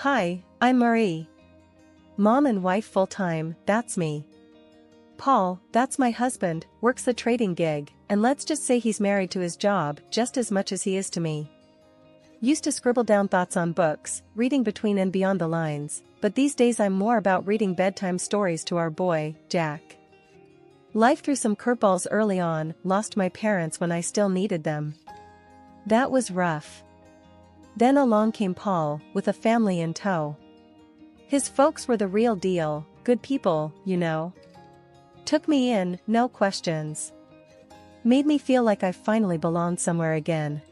Hi, I'm Marie. Mom and wife full-time, that's me. Paul, that's my husband, works a trading gig, and let's just say he's married to his job just as much as he is to me. Used to scribble down thoughts on books, reading between and beyond the lines, but these days I'm more about reading bedtime stories to our boy, Jack. Life threw some curveballs early on, lost my parents when I still needed them. That was rough. Then along came Paul, with a family in tow. His folks were the real deal, good people, you know. Took me in, no questions. Made me feel like I finally belonged somewhere again.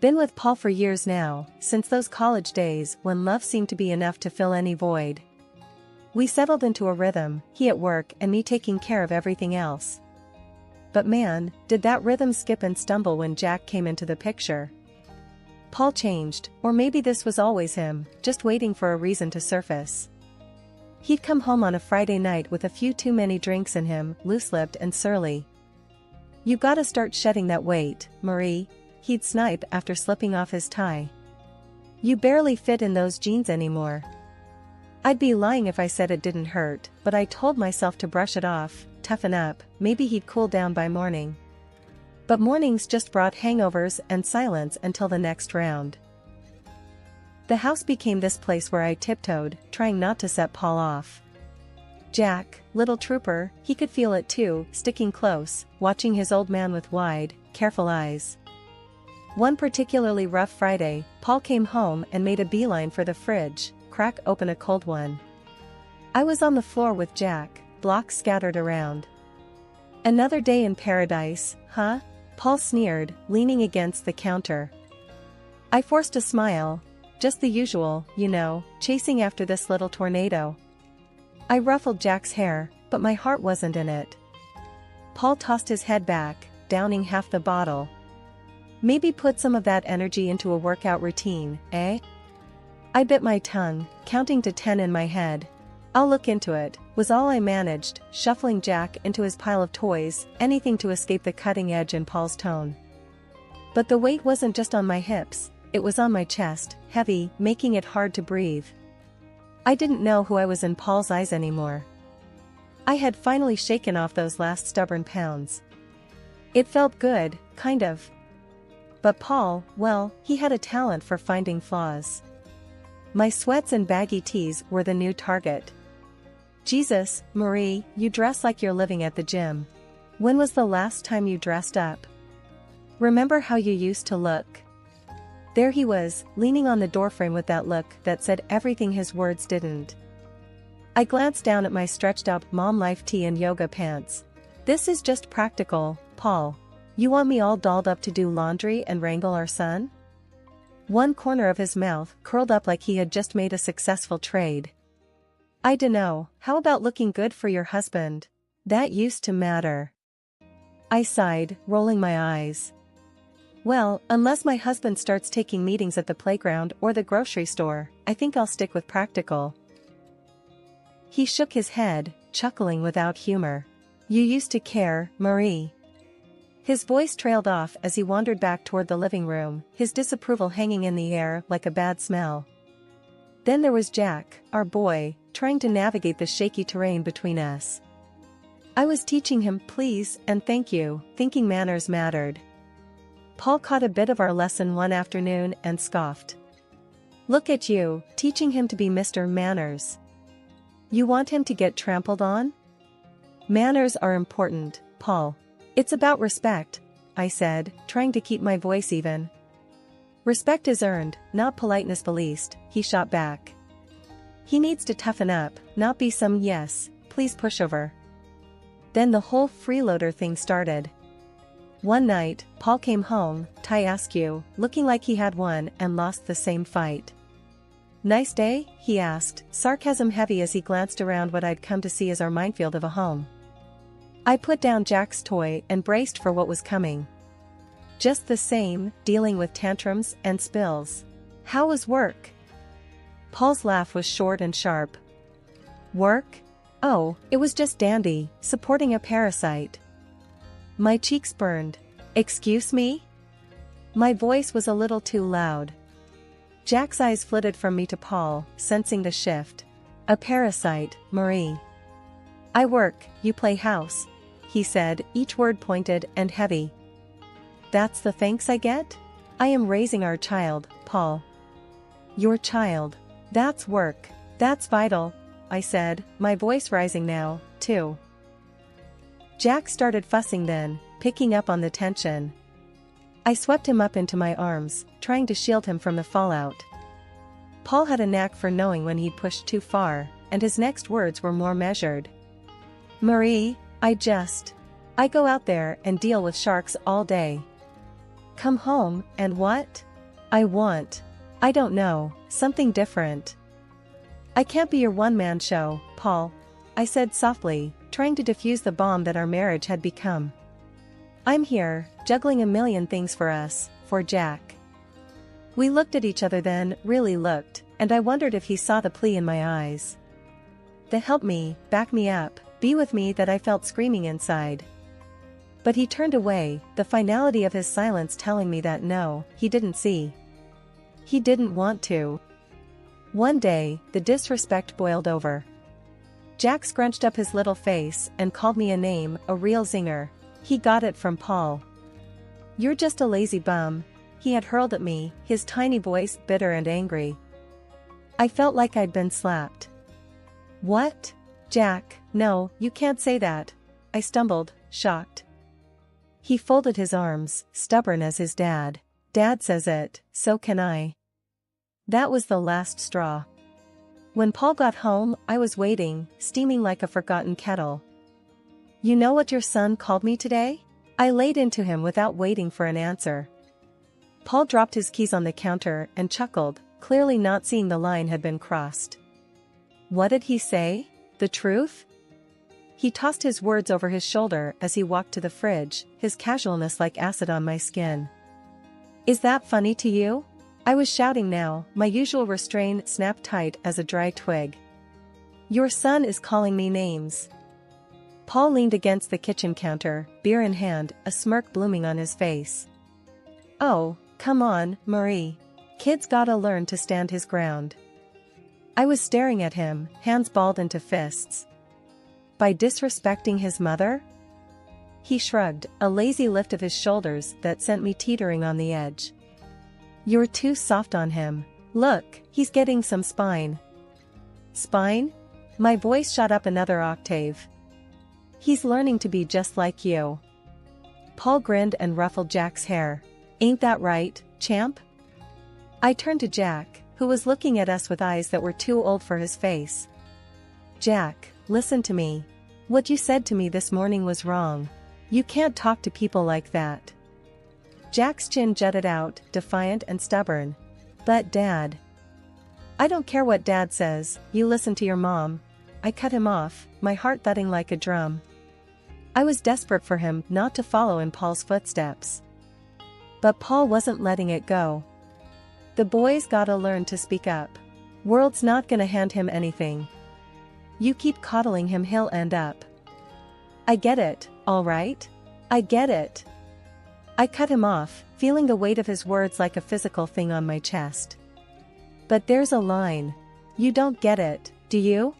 Been with Paul for years now, since those college days when love seemed to be enough to fill any void. We settled into a rhythm, he at work and me taking care of everything else. But man, did that rhythm skip and stumble when Jack came into the picture. Paul changed, or maybe this was always him, just waiting for a reason to surface. He'd come home on a Friday night with a few too many drinks in him, loose-lipped and surly. "You gotta start shedding that weight, Marie," he'd snipe after slipping off his tie. "You barely fit in those jeans anymore." I'd be lying if I said it didn't hurt, but I told myself to brush it off, toughen up, maybe he'd cool down by morning. But mornings just brought hangovers and silence until the next round. The house became this place where I tiptoed, trying not to set Paul off. Jack, little trooper, he could feel it too, sticking close, watching his old man with wide, careful eyes. One particularly rough Friday, Paul came home and made a beeline for the fridge, crack open a cold one. I was on the floor with Jack, blocks scattered around. "Another day in paradise, huh?" Paul sneered, leaning against the counter. I forced a smile. Just the usual, you know, chasing after this little tornado. I ruffled Jack's hair, but my heart wasn't in it. Paul tossed his head back, downing half the bottle. "Maybe put some of that energy into a workout routine, eh?" I bit my tongue, counting to 10 in my head. "I'll look into it," was all I managed, shuffling Jack into his pile of toys, anything to escape the cutting edge in Paul's tone. But the weight wasn't just on my hips, it was on my chest, heavy, making it hard to breathe. I didn't know who I was in Paul's eyes anymore. I had finally shaken off those last stubborn pounds. It felt good, kind of. But Paul, well, he had a talent for finding flaws. My sweats and baggy tees were the new target. "Jesus, Marie, you dress like you're living at the gym. When was the last time you dressed up? Remember how you used to look?" There he was, leaning on the doorframe with that look that said everything his words didn't. I glanced down at my stretched-out mom life tee and yoga pants. "This is just practical, Paul. You want me all dolled up to do laundry and wrangle our son?" One corner of his mouth curled up like he had just made a successful trade. "I dunno, how about looking good for your husband? That used to matter." I sighed, rolling my eyes. "Well, unless my husband starts taking meetings at the playground or the grocery store, I think I'll stick with practical." He shook his head, chuckling without humor. "You used to care, Marie." His voice trailed off as he wandered back toward the living room, his disapproval hanging in the air like a bad smell. Then there was Jack, our boy, trying to navigate the shaky terrain between us. I was teaching him please and thank you, thinking manners mattered. Paul caught a bit of our lesson one afternoon and scoffed. "Look at you, teaching him to be Mr. Manners. You want him to get trampled on?" "Manners are important, Paul. It's about respect," I said, trying to keep my voice even. "Respect is earned, not politeness policed," he shot back. "He needs to toughen up, not be some yes, please pushover." Then the whole freeloader thing started. One night, Paul came home, tie askew, looking like he had won and lost the same fight. "Nice day?" he asked, sarcasm heavy as he glanced around what I'd come to see as our minefield of a home. I put down Jack's toy and braced for what was coming. "Just the same, dealing with tantrums and spills. How was work?" Paul's laugh was short and sharp. "Work? Oh, it was just dandy, supporting a parasite." My cheeks burned. "Excuse me?" My voice was a little too loud. Jack's eyes flitted from me to Paul, sensing the shift. A parasite, Marie. I work, you play house, he said, each word pointed and heavy. That's the thanks I get? I am raising our child, Paul. Your child. That's work. That's vital, I said, my voice rising now, too. Jack started fussing then, picking up on the tension. I swept him up into my arms, trying to shield him from the fallout. Paul had a knack for knowing when he'd pushed too far, and his next words were more measured. Marie, I go out there and deal with sharks all day. Come home, and what? I don't know, something different. I can't be your one-man show, Paul, I said softly, trying to defuse the bomb that our marriage had become. I'm here, juggling a million things for us, for Jack. We looked at each other then, really looked, and I wondered if he saw the plea in my eyes. The help me, back me up, be with me that I felt screaming inside. But he turned away, the finality of his silence telling me that no, he didn't see. He didn't want to. One day, the disrespect boiled over. Jack scrunched up his little face and called me a name, a real zinger. He got it from Paul. You're just a lazy bum, he had hurled at me, his tiny voice bitter and angry. I felt like I'd been slapped. What? Jack, no, you can't say that, I stumbled, shocked. He folded his arms, stubborn as his dad. Dad says it, so can I. That was the last straw. When Paul got home, I was waiting, steaming like a forgotten kettle. You know what your son called me today? I laid into him without waiting for an answer. Paul dropped his keys on the counter and chuckled, clearly not seeing the line had been crossed. What did he say? The truth? He tossed his words over his shoulder as he walked to the fridge, his casualness like acid on my skin. Is that funny to you? I was shouting now, my usual restraint snapped tight as a dry twig. Your son is calling me names. Paul leaned against the kitchen counter, beer in hand, a smirk blooming on his face. Oh, come on, Marie. Kid's gotta learn to stand his ground. I was staring at him, hands balled into fists. By disrespecting his mother? He shrugged, a lazy lift of his shoulders that sent me teetering on the edge. You're too soft on him. Look, he's getting some spine. Spine? My voice shot up another octave. He's learning to be just like you. Paul grinned and ruffled Jack's hair. Ain't that right, champ? I turned to Jack, who was looking at us with eyes that were too old for his face. Jack, listen to me. What you said to me this morning was wrong. You can't talk to people like that. Jack's chin jutted out, defiant and stubborn. But Dad. I don't care what Dad says, you listen to your mom. I cut him off, my heart thudding like a drum. I was desperate for him not to follow in Paul's footsteps. But Paul wasn't letting it go. The boy's gotta learn to speak up. World's not gonna hand him anything. You keep coddling him, he'll end up. I get it, all right? I get it. I cut him off, feeling the weight of his words like a physical thing on my chest. But there's a line. You don't get it, do you?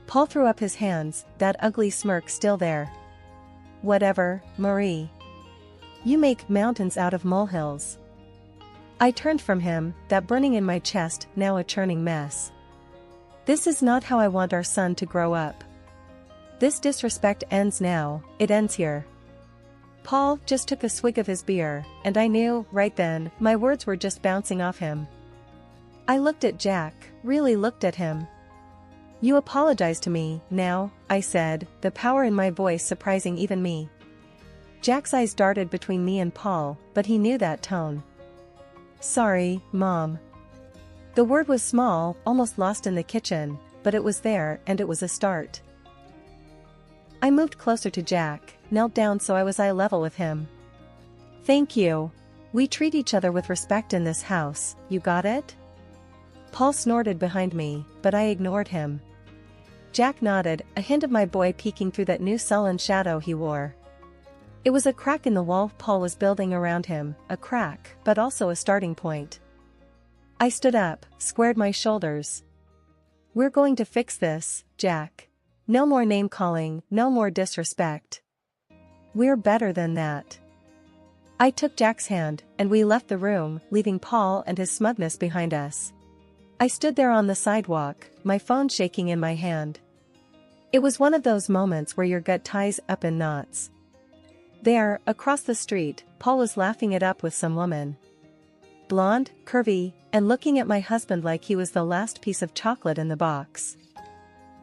Paul threw up his hands, that ugly smirk still there. Whatever, Marie. You make mountains out of molehills. I turned from him, that burning in my chest now a churning mess. This is not how I want our son to grow up. This disrespect ends now, it ends here. Paul just took a swig of his beer, and I knew, right then, my words were just bouncing off him. I looked at Jack, really looked at him. You apologize to me, now, I said, the power in my voice surprising even me. Jack's eyes darted between me and Paul, but he knew that tone. Sorry, Mom. The word was small, almost lost in the kitchen, but it was there and it was a start. I moved closer to Jack, knelt down so I was eye level with him. Thank you. We treat each other with respect in this house, you got it? Paul snorted behind me, but I ignored him. Jack nodded, a hint of my boy peeking through that new sullen shadow he wore. It was a crack in the wall Paul was building around him, a crack, but also a starting point. I stood up, squared my shoulders. We're going to fix this, Jack. No more name-calling, no more disrespect. We're better than that. I took Jack's hand, and we left the room, leaving Paul and his smugness behind us. I stood there on the sidewalk, my phone shaking in my hand. It was one of those moments where your gut ties up in knots. There, across the street, Paul was laughing it up with some woman. Blonde, curvy, and looking at my husband like he was the last piece of chocolate in the box.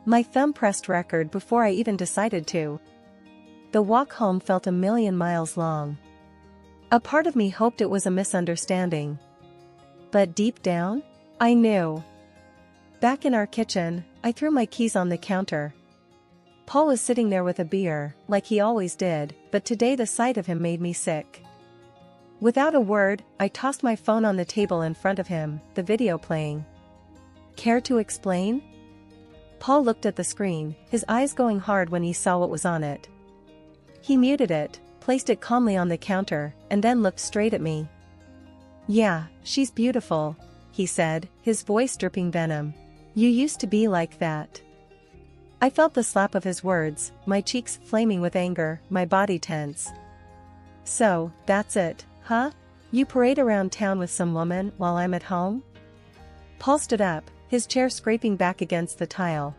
My thumb pressed record before I even decided to. The walk home felt a million miles long. A part of me hoped it was a misunderstanding. But deep down, I knew. Back in our kitchen, I threw my keys on the counter. Paul was sitting there with a beer, like he always did, but today the sight of him made me sick. Without a word, I tossed my phone on the table in front of him, the video playing. Care to explain? Paul looked at the screen, his eyes going hard when he saw what was on it. He muted it, placed it calmly on the counter, and then looked straight at me. Yeah, she's beautiful, he said, his voice dripping venom. You used to be like that. I felt the slap of his words, my cheeks flaming with anger, my body tense. So, that's it, huh? You parade around town with some woman while I'm at home? Paul stood up, his chair scraping back against the tile.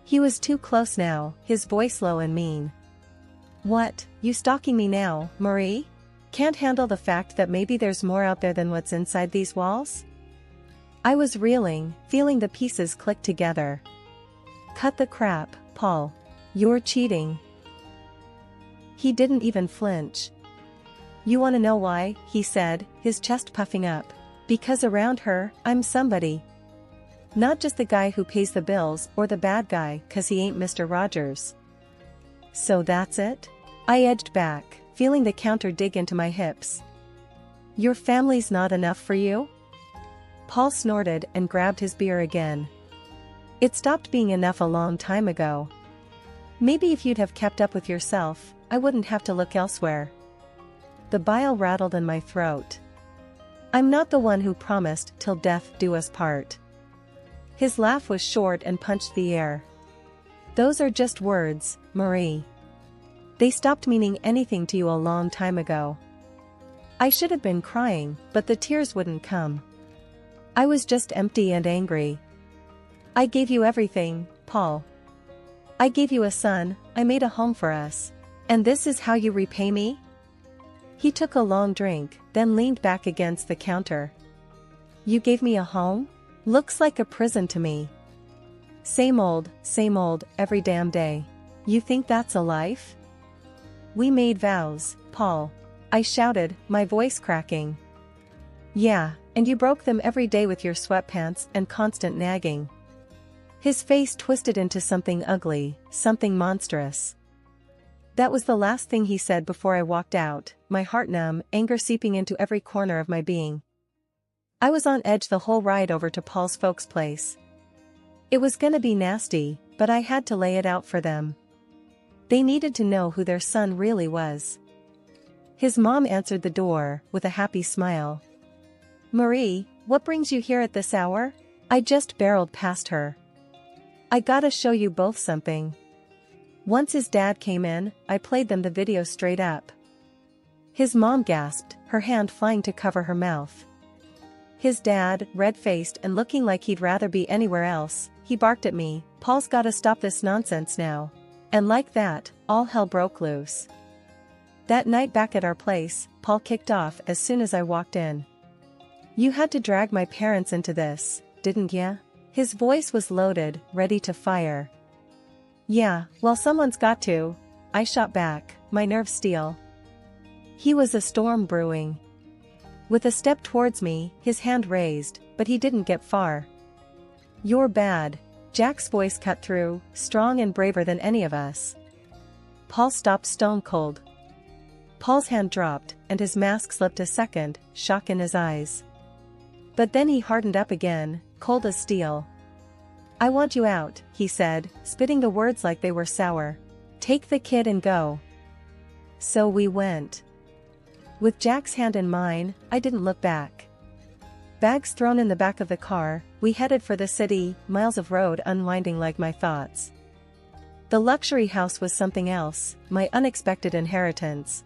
He was too close now, his voice low and mean. What, you stalking me now, Marie? Can't handle the fact that maybe there's more out there than what's inside these walls? I was reeling, feeling the pieces click together. Cut the crap, Paul. You're cheating. He didn't even flinch. You want to know why, he said, his chest puffing up. Because around her, I'm somebody. Not just the guy who pays the bills or the bad guy 'cause he ain't Mr. Rogers. So that's it? I edged back, feeling the counter dig into my hips. Your family's not enough for you? Paul snorted and grabbed his beer again. It stopped being enough a long time ago. Maybe if you'd have kept up with yourself, I wouldn't have to look elsewhere. The bile rattled in my throat. I'm not the one who promised till death do us part. His laugh was short and punched the air. Those are just words, Marie. They stopped meaning anything to you a long time ago. I should have been crying, but the tears wouldn't come. I was just empty and angry. I gave you everything, Paul. I gave you a son, I made a home for us. And this is how you repay me? He took a long drink, then leaned back against the counter. You gave me a home? Looks like a prison to me. Same old, every damn day. You think that's a life? We made vows, Paul. I shouted, my voice cracking. Yeah, and you broke them every day with your sweatpants and constant nagging. His face twisted into something ugly, something monstrous. That was the last thing he said before I walked out, my heart numb, anger seeping into every corner of my being. I was on edge the whole ride over to Paul's folks' place. It was gonna be nasty, but I had to lay it out for them. They needed to know who their son really was. His mom answered the door, with a happy smile. Marie, what brings you here at this hour? I just barreled past her. I gotta show you both something. Once his dad came in, I played them the video straight up. His mom gasped, her hand flying to cover her mouth. His dad, red-faced and looking like he'd rather be anywhere else, he barked at me, Paul's gotta stop this nonsense now. And like that, all hell broke loose. That night back at our place, Paul kicked off as soon as I walked in. You had to drag my parents into this, didn't ya? His voice was loaded, ready to fire. Yeah, well someone's got to. I shot back, my nerves steel. He was a storm brewing. With a step towards me, his hand raised, but he didn't get far. You're bad. Jack's voice cut through, strong and braver than any of us. Paul stopped stone cold. Paul's hand dropped, and his mask slipped a second, shock in his eyes. But then he hardened up again, cold as steel. I want you out, he said, spitting the words like they were sour. Take the kid and go. So we went. With Jack's hand in mine, I didn't look back. Bags thrown in the back of the car, we headed for the city, miles of road unwinding like my thoughts. The luxury house was something else, my unexpected inheritance.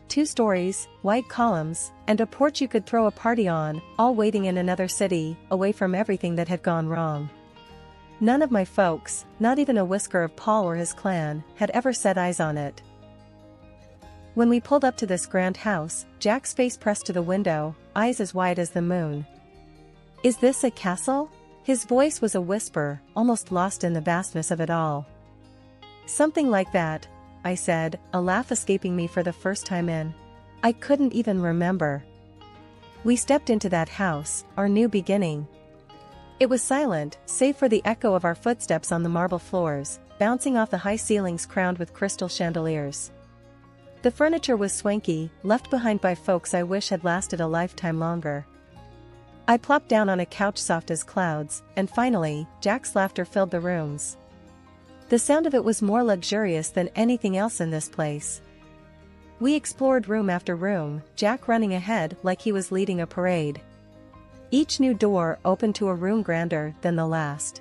2 stories, white columns, and a porch you could throw a party on, all waiting in another city, away from everything that had gone wrong. None of my folks, not even a whisker of Paul or his clan, had ever set eyes on it. When we pulled up to this grand house, Jack's face pressed to the window, eyes as wide as the moon. "Is this a castle?" His voice was a whisper, almost lost in the vastness of it all. "Something like that," I said, a laugh escaping me for the first time in. I couldn't even remember. We stepped into that house, our new beginning. It was silent, save for the echo of our footsteps on the marble floors, bouncing off the high ceilings crowned with crystal chandeliers. The furniture was swanky, left behind by folks I wish had lasted a lifetime longer. I plopped down on a couch soft as clouds, and finally, Jack's laughter filled the rooms. The sound of it was more luxurious than anything else in this place. We explored room after room, Jack running ahead like he was leading a parade. Each new door opened to a room grander than the last.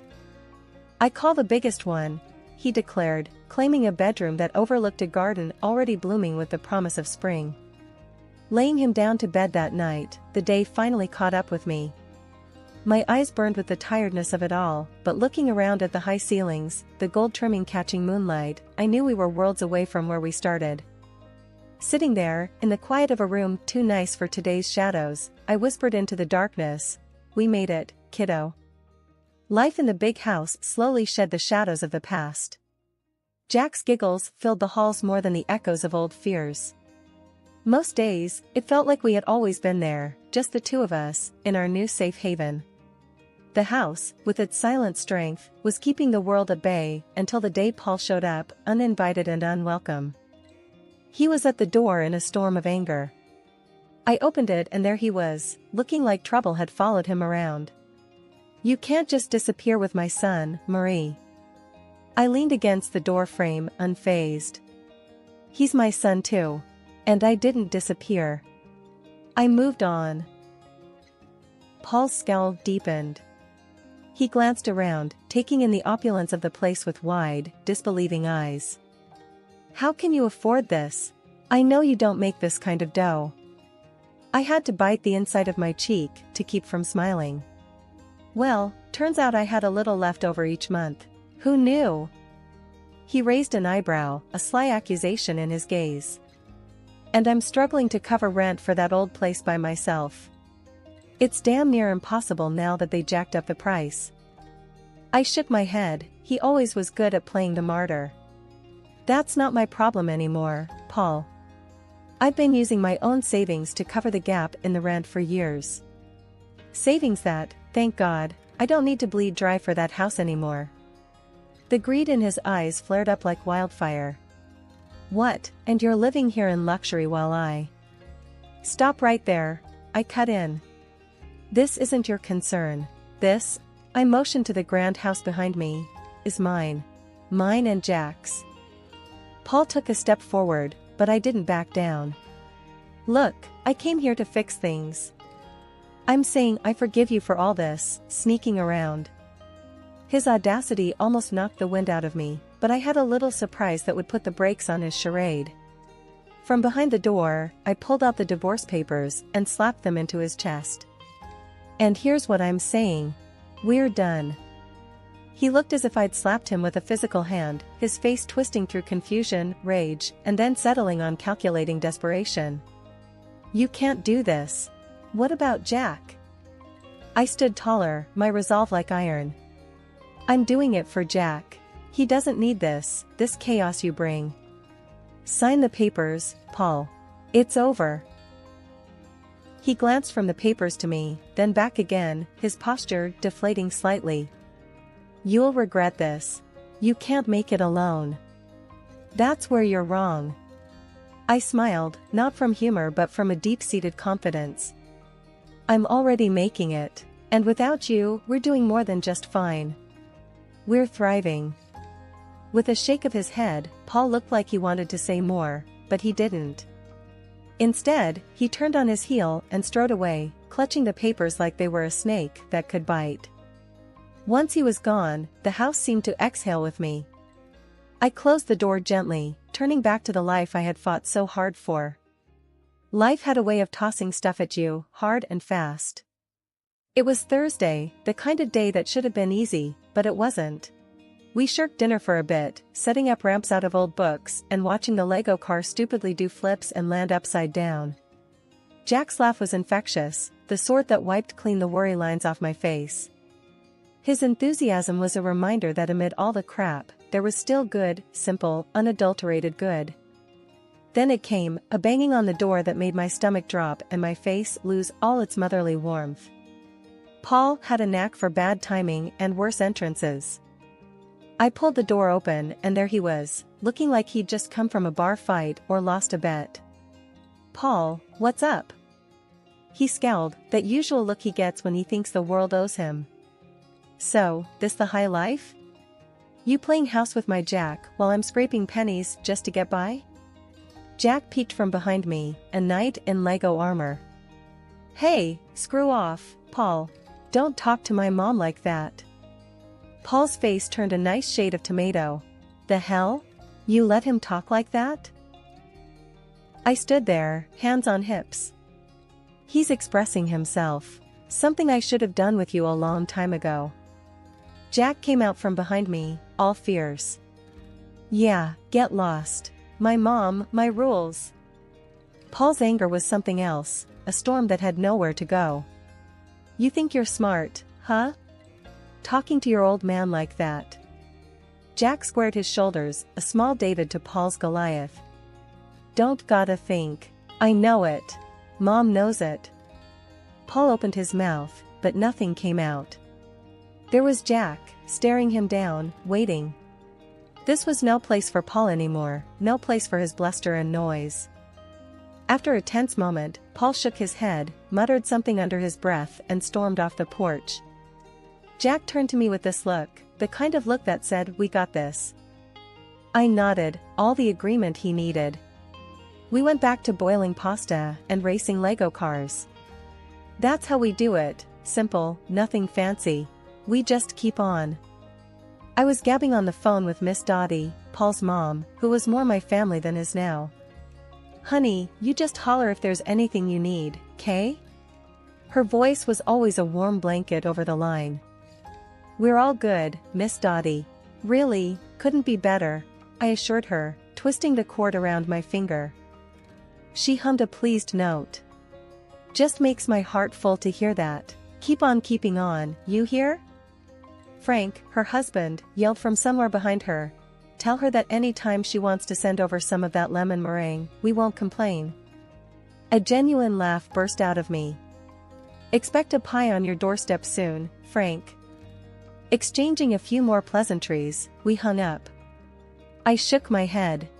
"I call the biggest one," he declared, claiming a bedroom that overlooked a garden already blooming with the promise of spring. Laying him down to bed that night, the day finally caught up with me. My eyes burned with the tiredness of it all, but looking around at the high ceilings, the gold trimming catching moonlight, I knew we were worlds away from where we started. Sitting there, in the quiet of a room too nice for today's shadows, I whispered into the darkness, "We made it, kiddo." Life in the big house slowly shed the shadows of the past. Jack's giggles filled the halls more than the echoes of old fears. Most days, it felt like we had always been there, just the two of us, in our new safe haven. The house, with its silent strength, was keeping the world at bay, until the day Paul showed up, uninvited and unwelcome. He was at the door in a storm of anger. I opened it and there he was, looking like trouble had followed him around. "You can't just disappear with my son, Marie." I leaned against the door frame, unfazed. "He's my son too. And I didn't disappear. I moved on." Paul's scowl deepened. He glanced around, taking in the opulence of the place with wide, disbelieving eyes. "How can you afford this? I know you don't make this kind of dough." I had to bite the inside of my cheek to keep from smiling. "Well, turns out I had a little left over each month. Who knew?" He raised an eyebrow, a sly accusation in his gaze. "And I'm struggling to cover rent for that old place by myself. It's damn near impossible now that they jacked up the price." I shook my head. He always was good at playing the martyr. "That's not my problem anymore, Paul. I've been using my own savings to cover the gap in the rent for years. Savings that, thank God, I don't need to bleed dry for that house anymore." The greed in his eyes flared up like wildfire. "What, and you're living here in luxury while I—" "Stop right there," I cut in. "This isn't your concern. This," I motioned to the grand house behind me, "is mine. Mine and Jack's." Paul took a step forward, but I didn't back down. "Look, I came here to fix things. I'm saying I forgive you for all this, sneaking around." His audacity almost knocked the wind out of me, but I had a little surprise that would put the brakes on his charade. From behind the door, I pulled out the divorce papers and slapped them into his chest. "And here's what I'm saying. We're done." He looked as if I'd slapped him with a physical hand, his face twisting through confusion, rage, and then settling on calculating desperation. "You can't do this. What about Jack?" I stood taller, my resolve like iron. "I'm doing it for Jack. He doesn't need this chaos you bring. Sign the papers, Paul. It's over." He glanced from the papers to me, then back again, his posture deflating slightly. "You'll regret this. You can't make it alone." "That's where you're wrong." I smiled, not from humor but from a deep-seated confidence. "I'm already making it. And without you, we're doing more than just fine. We're thriving." With a shake of his head, Paul looked like he wanted to say more, but he didn't. Instead, he turned on his heel and strode away, clutching the papers like they were a snake that could bite. Once he was gone, the house seemed to exhale with me. I closed the door gently, turning back to the life I had fought so hard for. Life had a way of tossing stuff at you, hard and fast. It was Thursday, the kind of day that should have been easy, but it wasn't. We shirked dinner for a bit, setting up ramps out of old books and watching the Lego car stupidly do flips and land upside down. Jack's laugh was infectious, the sort that wiped clean the worry lines off my face. His enthusiasm was a reminder that amid all the crap, there was still good, simple, unadulterated good. Then it came, a banging on the door that made my stomach drop and my face lose all its motherly warmth. Paul had a knack for bad timing and worse entrances. I pulled the door open and there he was, looking like he'd just come from a bar fight or lost a bet. "Paul, what's up?" He scowled, that usual look he gets when he thinks the world owes him. "So, this the high life? You playing house with my Jack while I'm scraping pennies just to get by?" Jack peeked from behind me, a knight in Lego armor. "Hey, screw off, Paul. Don't talk to my mom like that." Paul's face turned a nice shade of tomato. "The hell? You let him talk like that?" I stood there, hands on hips. "He's expressing himself. Something I should have done with you a long time ago." Jack came out from behind me, all fierce. "Yeah, get lost. My mom, my rules." Paul's anger was something else, a storm that had nowhere to go. "You think you're smart, huh? Talking to your old man like that?" Jack squared his shoulders, a small David to Paul's Goliath. "Don't gotta think. I know it. Mom knows it." Paul opened his mouth, but nothing came out. There was Jack, staring him down, waiting. This was no place for Paul anymore, no place for his bluster and noise. After a tense moment, Paul shook his head, muttered something under his breath and stormed off the porch. Jack turned to me with this look, the kind of look that said, "We got this." I nodded, all the agreement he needed. We went back to boiling pasta and racing Lego cars. That's how we do it, simple, nothing fancy. We just keep on. I was gabbing on the phone with Miss Dottie, Paul's mom, who was more my family than is now. "Honey, you just holler if there's anything you need, 'kay?" Her voice was always a warm blanket over the line. "We're all good, Miss Dottie. Really, couldn't be better," I assured her, twisting the cord around my finger. She hummed a pleased note. "Just makes my heart full to hear that. Keep on keeping on, you hear?" Frank, her husband, yelled from somewhere behind her. "Tell her that any time she wants to send over some of that lemon meringue, we won't complain." A genuine laugh burst out of me. "Expect a pie on your doorstep soon, Frank." Exchanging a few more pleasantries, we hung up. I shook my head.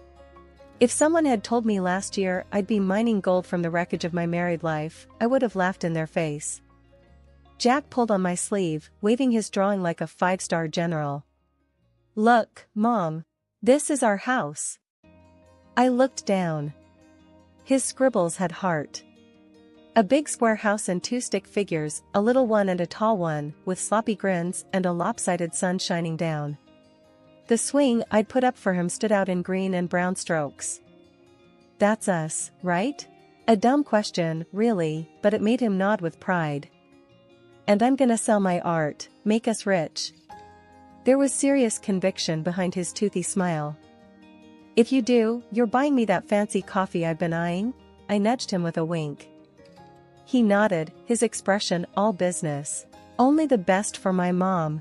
If someone had told me last year I'd be mining gold from the wreckage of my married life, I would have laughed in their face. Jack pulled on my sleeve, waving his drawing like a five-star general. "Look, Mom. This is our house." I looked down. His scribbles had heart. A big square house and two stick figures, a little one and a tall one, with sloppy grins and a lopsided sun shining down. The swing I'd put up for him stood out in green and brown strokes. "That's us, right?" A dumb question, really, but it made him nod with pride. "And I'm gonna sell my art, make us rich." There was serious conviction behind his toothy smile. "If you do, you're buying me that fancy coffee I've been eyeing?" I nudged him with a wink. He nodded, his expression all business. "Only the best for my mom."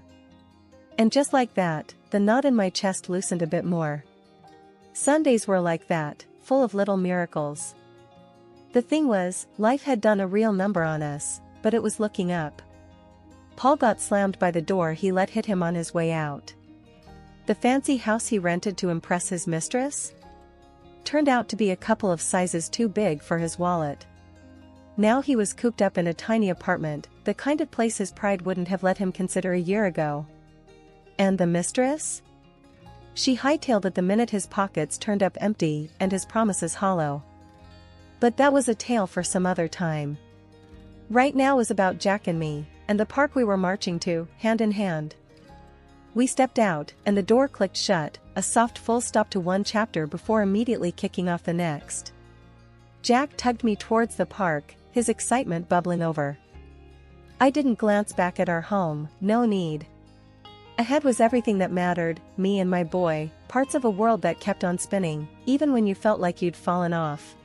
And just like that, the knot in my chest loosened a bit more. Sundays were like that, full of little miracles. The thing was, life had done a real number on us, but it was looking up. Paul got slammed by the door he let hit him on his way out. The fancy house he rented to impress his mistress? Turned out to be a couple of sizes too big for his wallet. Now he was cooped up in a tiny apartment, the kind of place his pride wouldn't have let him consider a year ago. And the mistress? She hightailed it the minute his pockets turned up empty and his promises hollow. But that was a tale for some other time. Right now was about Jack and me, and the park we were marching to, hand in hand. We stepped out, and the door clicked shut, a soft full stop to one chapter before immediately kicking off the next. Jack tugged me towards the park, his excitement bubbling over. I didn't glance back at our home, no need. Ahead was everything that mattered, me and my boy, parts of a world that kept on spinning, even when you felt like you'd fallen off.